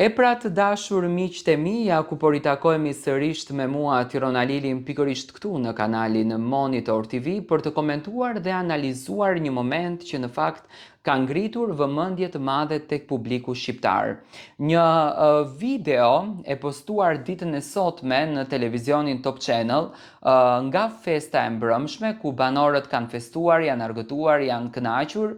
E pra të dashur miqtë e mi, ja ku po ritakojemi sërish me mua Tirona Lilin pikërisht këtu në kanalin Monitor TV për të komentuar dhe analizuar një moment që në fakt ka ngritur vëmendje të madhe tek publiku shqiptar. Një video e postuar ditën e sotme në televizionin Top Channel nga festa e mbrëmshme ku banorët kanë festuar, janë argëtuar, janë kënaqur,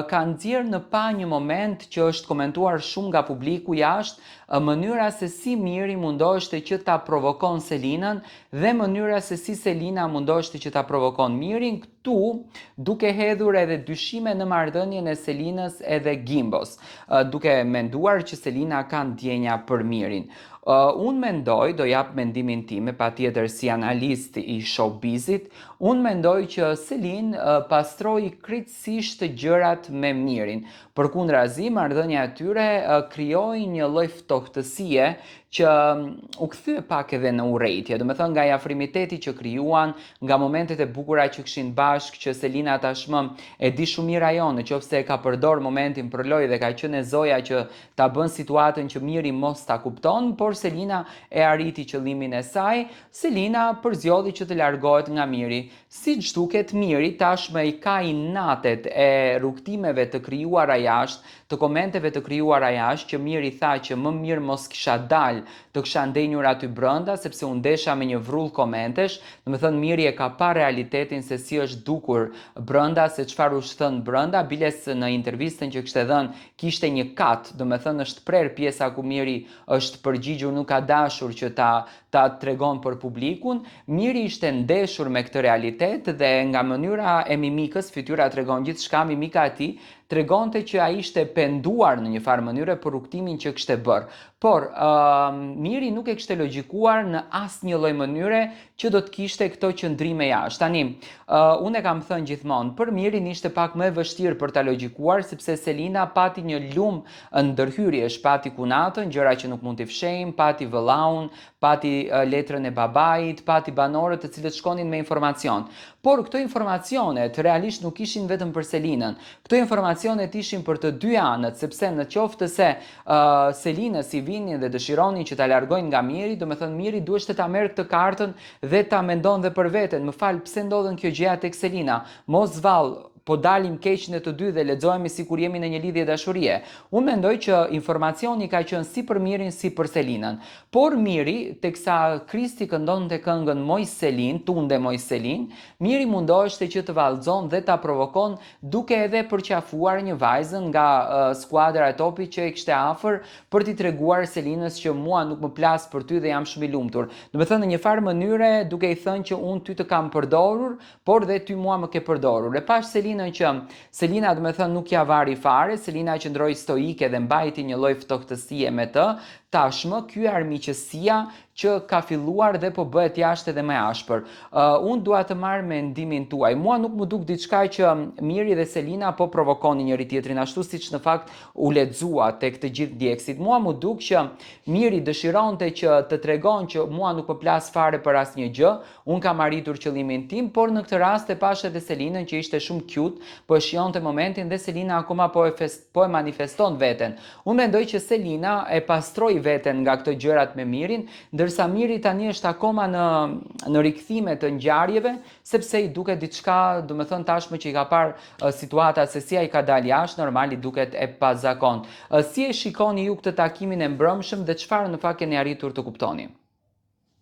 ka nxjerrë në pa një moment që është komentuar shumë nga publiku jashtë, mënyra se si Miri mundoheshte që ta provokon Selinën dhe mënyra se si Selina mundoheshte që ta provokon Mirin, këtu duke hedhur edhe dyshime në marrëdhënien e Selinës edhe Gimbos, duke menduar që Selina ka ndjenja për Mirin. Unë mendoj, do jap mendimin tim, patjetër si analist i showbizit, unë mendoj që Selin pastroi krejtësisht gjërat me Mirin. Përkundrazi, marrëdhënia e tyre krijoi një lloj ftohtësie që u kthye pak edhe në urrejtje. Do të thënë nga afrimiteti që krijuan, nga momentet e bukura që kishin bashkë, që Selina tashmë e di shumë mirë ajo, nëse e ka përdor momentin për lojë dhe ka qenë zoja që ta bën situatën që Miri mos ta kupton, por Selina e arriti qëllimin e saj. Selina përzjodhi që të largohet nga Miri. Siç duket, Miri tashmë i ka inatet e rrugtimeve të krijuara jashtë, të komenteve të krijuara jashtë, që Miri tha që më mirë mos kisha dal, të kisha ndenjur aty brenda sepse u ndesha me një vrull komentesh. Do të thënë Miri e ka pa realitetin se si është dukur brenda, se çfarë u thënë brenda, biles në intervistën që kishte dhënë kishte një kat, do të thënë është prerë pjesa ku Miri është përgjigjur, nuk ka dashur që ta tregon për publikun. Miri ishte ndeshur me këtë realitet dhe nga mënyra e mimikës, fytyra tregon gjithçka, mimika e tij tregonte që ai ishte penduar në një farë mënyre për rrugtimin që kishte bërë. Por Miri nuk e kishte logjikuar në asnjë lloj mënyre që do të kishte këto qëndrime jashtë. Tani, unë e kam thënë gjithmonë, për Mirin ishte pak më e vështirë për ta logjikuar sepse Selina pati një lumë ndërhyrjesh, pati kunatën, gjëra që nuk mund t'i fshejmë, pati vëllaun, pati letrën e babait, pati banorët të cilët shkonin me informacion. Por këto informacionet realisht nuk ishin vetëm për Selinën. Këto informacionet ishin për të dy anët, sepse në qoftë se Selinës i vinin dhe dëshironin që ta largojnë nga Miri, do të thënë Miri duheshte ta merr këtë kartën dhe ta mendon dhe për veten. Më fal, pse ndodhen kjo gjëja tek Selina? Mos vall, po dalim keq në të dy dhe lexohemi sikur jemi në një lidhje dashurie. Unë mendoj që informacioni ka qenë si për Mirin si për Selinën. Por Miri, teksa Kristi këndonte këngën Moj Selin, tunde Moj Selin, Miri mundoheshte që të vallëzon dhe ta provokon duke edhe përqafuar një vajzën nga skuadra e topit që e kishte afër për t'i treguar Selinës që mua nuk më plas për ty dhe jam shumë i lumtur. Do të thënë në një farë mënyre duke i thënë që unë ty të kam përdorur, por dhe ty mua më ke përdorur. E pash që Selina do të thënë nuk ja vari fare, Selina qëndroi stoike dhe mbajti një lloj ftohtësie me të. Tashmë ky armiqësia që ka filluar dhe po bëhet jashtë edhe më ashpër. Unë dua të marr mendimin tuaj. Mua nuk më duk diçka që Miri dhe Selina po provokonin njëri tjetrin, ashtu siç në fakt u lexua tek të gjithë djegësit. Mua më duk që Miri dëshironte që të tregon që mua nuk po plas fare për asnjë gjë, unë kam arritur qëllimin tim, por në këtë rast e pash edhe Selinën që ishte shumë cute, po e shionte momentin dhe Selina akoma po e manifeston veten. Unë mendoj që Selina e pastroi veten nga këto gjërat me Mirin, ndërsa Miri tani është akoma në rikthime të ngjarjeve, sepse i duket diçka, do të thënë tashmë që i ka parë situata se si ai ka dalë jashtë, normali duket e pazakon. Si e shikoni ju këtë takimin e mbrëmshëm dhe çfarë në fakt keni arritur të kuptoni?